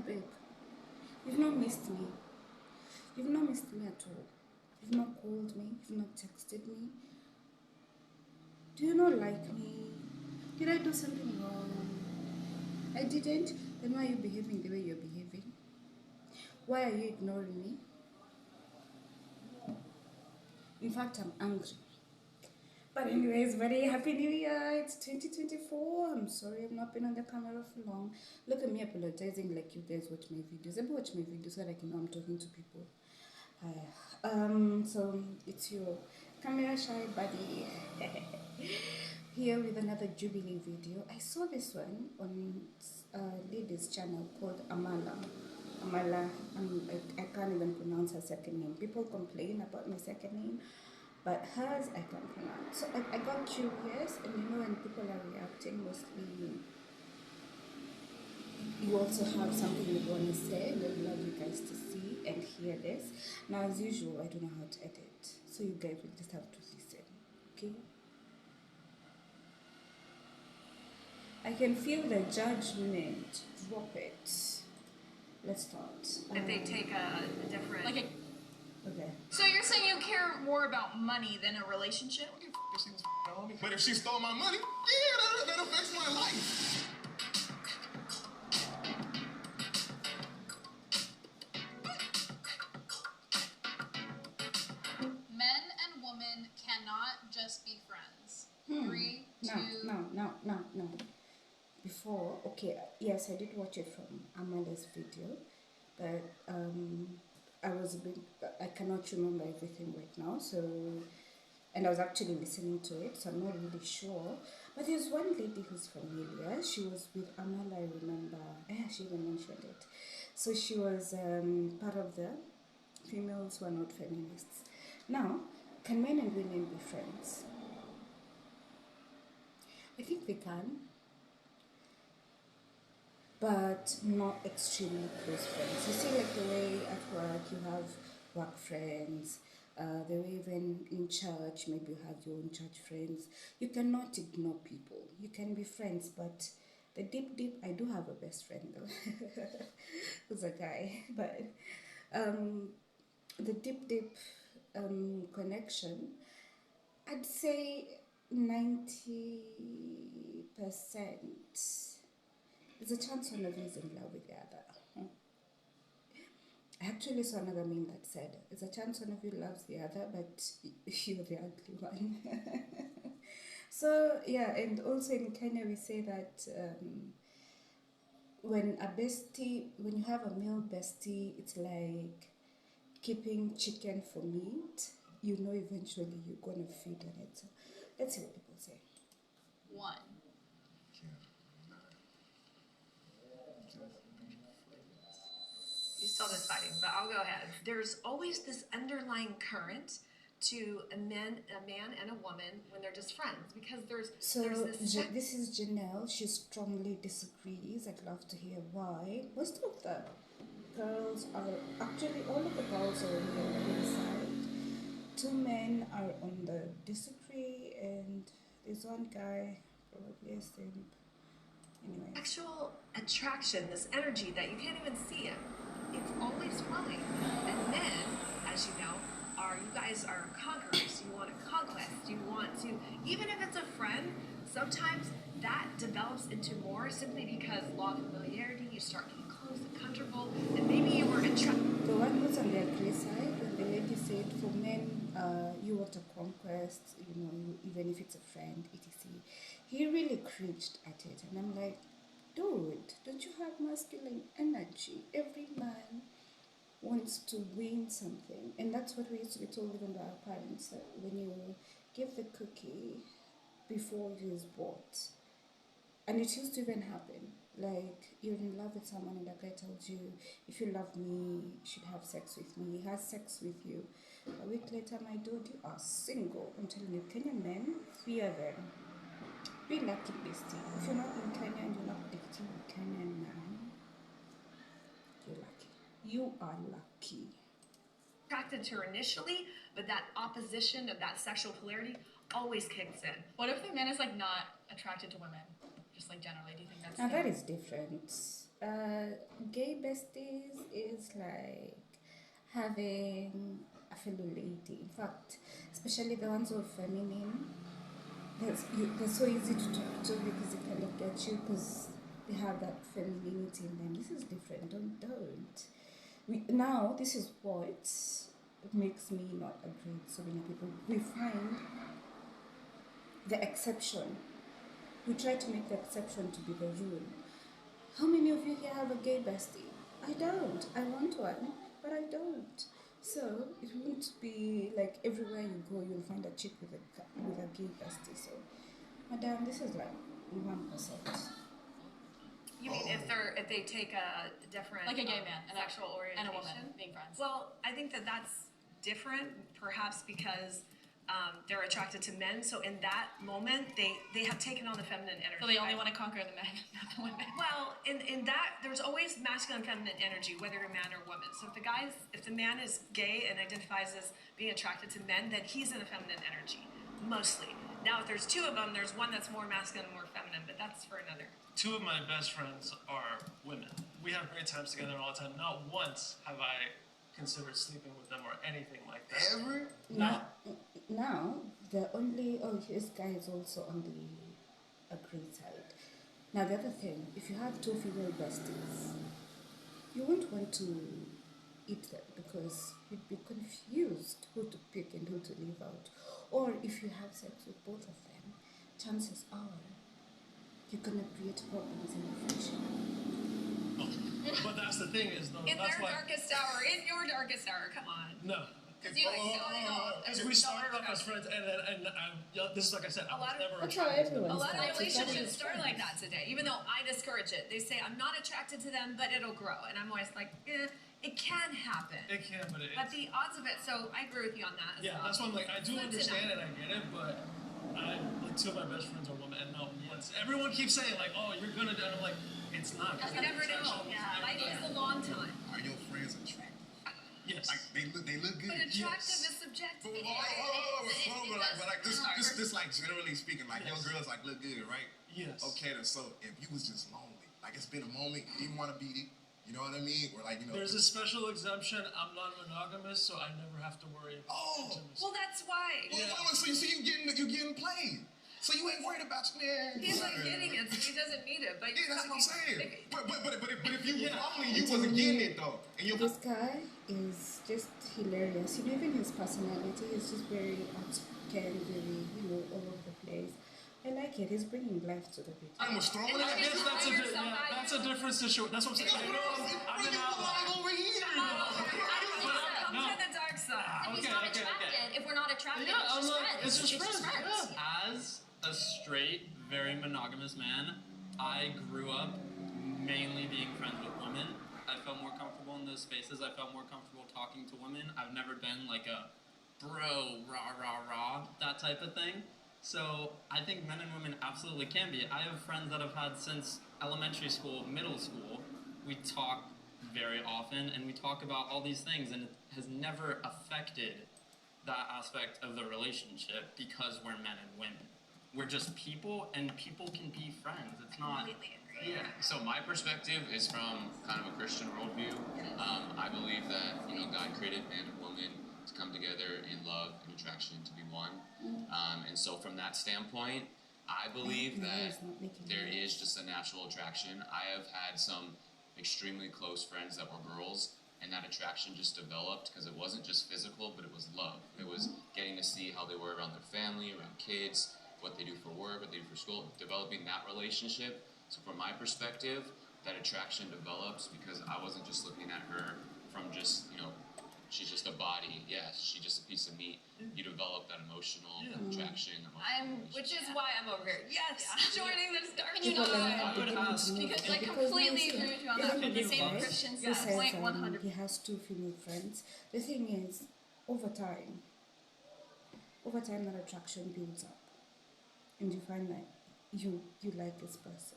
Hi babe, you've not missed me. You've not missed me at all. You've not called me, you've not texted me. Do you not like me? Did I do something wrong? I didn't? Then why are you behaving the way you're behaving? Why are you ignoring me? In fact, I'm angry. But anyways, very happy new year. It's 2024. I'm sorry I've not been on the camera for long. Look at me apologizing like you guys watch my videos. I watch my videos so that I can know I'm talking to people. So it's your camera shy buddy here with another Jubilee video. I saw this one on a lady's channel called Amala. I can't even pronounce her second name. People complain about my second name, but hers I can pronounce. So I got curious, and you know when people are reacting, mostly you also have something you want to say, and I would love you guys to see and hear this. Now, as usual, I don't know how to edit, so you guys will just have to listen, okay? I can feel the judgment. Drop it. Let's start. If they take a different... Okay. So you're saying you care more about money than a relationship? But if she stole my money, yeah, that affects my life. Men and women cannot just be friends. 3, 2... No. Before, okay, yes, I did watch it from Amanda's video, but I cannot remember everything right now, so, and I was actually listening to it, so I'm not really sure. But there's one lady who's familiar. She was with Amala, I remember. She even mentioned it. So she was part of the females who are not feminists. Now, can men and women be friends? I think we can, but not extremely close friends. You see, like the way at work you have work friends, the way even in church, maybe you have your own church friends. You cannot ignore people. You can be friends, but the deep, I do have a best friend though, who's a guy, but the deep connection, I'd say 90%. There's a chance one of you is in love with the other. I actually saw another meme that said, there's a chance one of you loves the other, but you're the ugly one. So, yeah, and also in Kenya we say that when you have a male bestie, it's like keeping chicken for meat. You know eventually you're going to feed on it. So let's see what people say. 1. You're still deciding, but I'll go ahead. There's always this underlying current to a man and a woman when they're just friends, because there's this is Janelle. She strongly disagrees. I'd love to hear why. Most of the girls are actually, all of the girls are on the other side. 2 men are on the disagree, and there's one guy, probably a simp. Anyway. Actual attraction, this energy that you can't even see it. It's always flowing. And men, as you know, you guys are conquerors. You want a conquest. You want to, even if it's a friend, sometimes that develops into more simply because law of familiarity, you start getting close and comfortable, and maybe you were attracted. The one who's on the agree side, when the lady said for men, you want a conquest, you know, even if it's a friend, etc. He really cringed at it, and I'm like, dude, don't you have masculine energy? Every man wants to win something, and that's what we used to be told even by our parents, that when you give the cookie before it is bought. And it used to even happen, like you're in love with someone and the guy tells you, if you love me, you should have sex with me. He has sex with you. A week later, my dude, you are single. I'm telling you, Kenyan men, fear them. Be lucky, bestie. If you're not in Kenya and you're not dating a Kenyan man, you're lucky. You are lucky. Attracted to her initially, but that opposition of that sexual polarity always kicks in. What if the man is like not attracted to women? Just like generally, do you think that's... Now that is different. Gay besties is like having a fellow lady. In fact, especially the ones who are feminine, they're so easy to talk to because they kind of get you because they have that femininity in them. This is different. Don't. Now, this is what makes me not agree with so many people. We find the exception. We try to make the exception to be the rule. How many of you here have a gay bestie? I don't. I want one, but I don't. So it won't be like everywhere you go, you'll find a chick with a gay bestie. So, madam, this is like 1%. You mean if they take a different like a gay man, an sexual orientation and a woman being friends? Well, I think that's different, perhaps because they're attracted to men. So in that moment, they have taken on the feminine energy. So they only want to conquer the men, not the women. Well, in that there's always masculine and feminine energy, whether you're a man or woman. So if the man is gay and identifies as being attracted to men, then he's in the feminine energy, mostly. Now, if there's two of them, there's one that's more masculine and more feminine, but that's for another. Two of my best friends are women. We have great times together all the time. Not once have I considered sleeping with them or anything like that. Ever? Now, this guy is also on the agree side. Now, the other thing, if you have two female besties, you won't want to eat them because you'd be confused who to pick and who to leave out. Or if you have sex with both of them, chances are you're gonna create problems in the friendship. But that's the thing is though. In That's their why. darkest hour, in your darkest hour, come on. No. Because you Because we started off as friends, and this is like I said, I was never That's how attracted to them. everyone A lot of starts. relationships start like that today, even though I discourage it. They say, I'm not attracted to them, but it'll grow. And I'm always like, it can happen. It can, but But the odds of it, so I agree with you on that. yeah, that's why I'm like, I do Good to understand know. it, I get it, but like two of my best friends are women, and not once. Everyone keeps saying like, oh, you're gonna do it. I'm like, it's not. You never know. Yeah, Life is a long time. Are your friends attractive? Yes. Like they look good. But attractive Yes. is subjective. But like this like generally speaking, like your girls like look good, right? Yes. Okay, then so if you was just lonely, like it's been a moment, you didn't want to beat it, you know what I mean? Or like There's a special exemption. I'm non-monogamous, so I never have to worry about intimacy. Well, that's why. So you getting played. So you ain't worried about man. He's like getting it, so he doesn't need it. But Yeah, that's what I'm saying. But if you Yeah. lonely, you wasn't getting it though. And you This guy is just hilarious. You know, even his personality is just very outspoken, very, all over the place. I like it. He's bringing life to the bit. I was throwing And it. I guess that's a yourself out, that's a different situation. That's what I'm saying. I've been out. over here. Come to the dark side. If he's Okay, not okay, attracted, if we're not attracted, Yeah, I'm it's just like, friends. it's just friends. Yeah. As a straight, very monogamous man, I grew up mainly being friends with women. I felt more comfortable in those spaces. I felt more comfortable talking to women. I've never been like a bro, rah, rah, rah, that type of thing. So I think men and women absolutely can be. I have friends that I've had since elementary school, middle school. We talk very often and we talk about all these things, and it has never affected that aspect of the relationship because we're men and women. We're just people, and people can be friends. It's not. Completely agree. Yeah. So my perspective is from kind of a Christian worldview. I believe that God created man and woman to come together in love and attraction to be one. And so from that standpoint, I believe that there is just a natural attraction. I have had some extremely close friends that were girls, and that attraction just developed because it wasn't just physical, but it was love. It was getting to see how they were around their family, around kids, what they do for work, what they do for school, developing that relationship. So from my perspective, that attraction develops because I wasn't just looking at her from just, she's just a body. Yeah, she's just a piece of meat. You develop that emotional attraction. Which is why I'm over here. Yes, joining this dark Can you not? I would ask. Because I completely agree with you on that. From the same Christian He says standpoint, 100%. he has two female friends. The thing is, over time that attraction builds up. And you find that you like this person.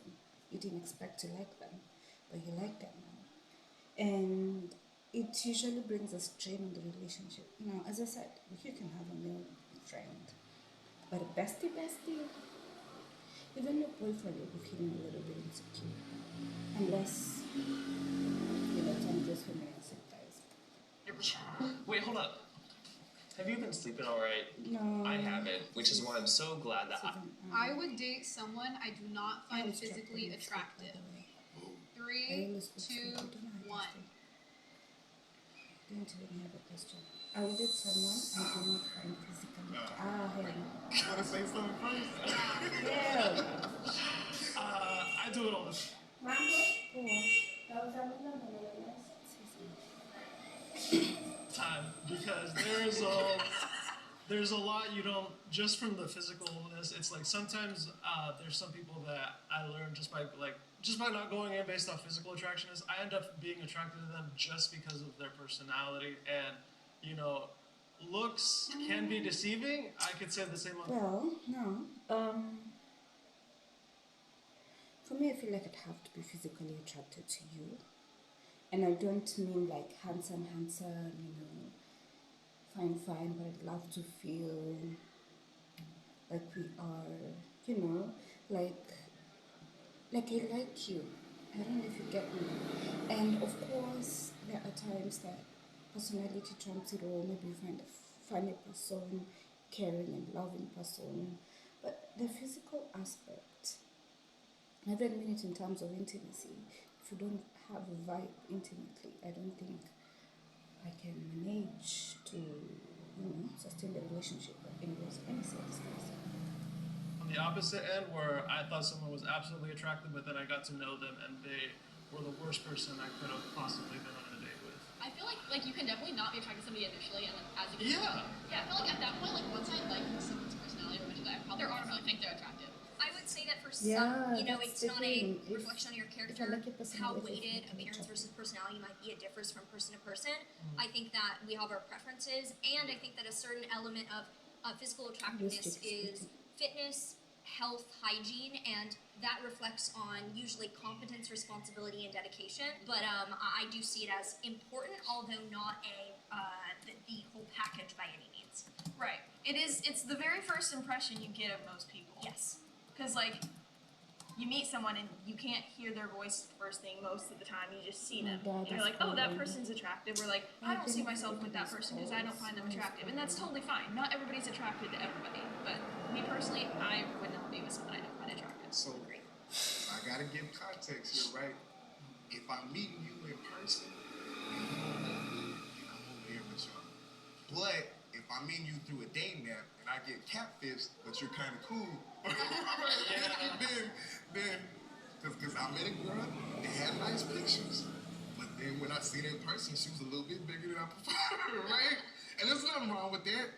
You didn't expect to like them, but you like them now. And it usually brings a strain on the relationship. Now, as I said, you can have a male friend, but a bestie, even your boyfriend will be feeling a little bit insecure. Unless I'm just feminine sometimes. Wait, hold up. Have you been sleeping all right? No. I haven't, which is why I'm so glad that I would date someone I do not find physically attractive. 3, 2, 1. Don't even have a question. I will date someone I do not find physically. Hell. You wanna say something first? Hell. I do it all the time. Because there's a lot you don't just from the physicalness. It's like sometimes there's some people that I learn just by not going in based off physical attractionness. I end up being attracted to them just because of their personality, and looks can be deceiving. I could say the same on. Well, no. For me, I feel like I'd have to be physically attracted to you. And I don't mean like handsome, fine, but I'd love to feel like we are, like I like you. I don't know if you get me. And of course, there are times that personality trumps it all. Maybe you find a funny person, caring and loving person. But the physical aspect, I don't mean it in terms of intimacy. If you don't have a vibe intimately, I don't think I can manage to, sustain the relationship. But anyways, let me say this first. On the opposite end, where I thought someone was absolutely attractive, but then I got to know them and they were the worst person I could have possibly been on a date with. I feel like you can definitely not be attracted to somebody initially, and then as you get Yeah. yeah, I feel like at that point, like once I like someone's personality or mention that, I probably automatically think they're attractive. I would say that for some, that's it's the not thing. a reflection on your If I character, like your how personality, weighted it's not appearance attractive. versus personality might be. It differs from person to person. I think that we have our preferences, and I think that a certain element of physical attractiveness is fitness, health, hygiene, and that reflects on usually competence, responsibility, and dedication. But I do see it as important, although not the whole package by any means. Right. It's the very first impression you get of most people. Yes. Because, like, you meet someone and you can't hear their voice first thing most of the time. You just see them. And you're like, oh, that person's attractive. Or like, I don't see myself with that person because I don't find them attractive. And that's totally fine. Not everybody's attracted to everybody. But me personally, I would not be with someone I don't find attractive. So I gotta give context here, right? If I'm meeting you in person and you don't look good, then I'm over here with y'all. But if I'm meeting you through a dating app and I get catfished, but you're kind of cool, then, because I met a girl that had nice pictures, but then when I seen her in person, she was a little bit bigger than I prefer, right? And there's nothing wrong with that.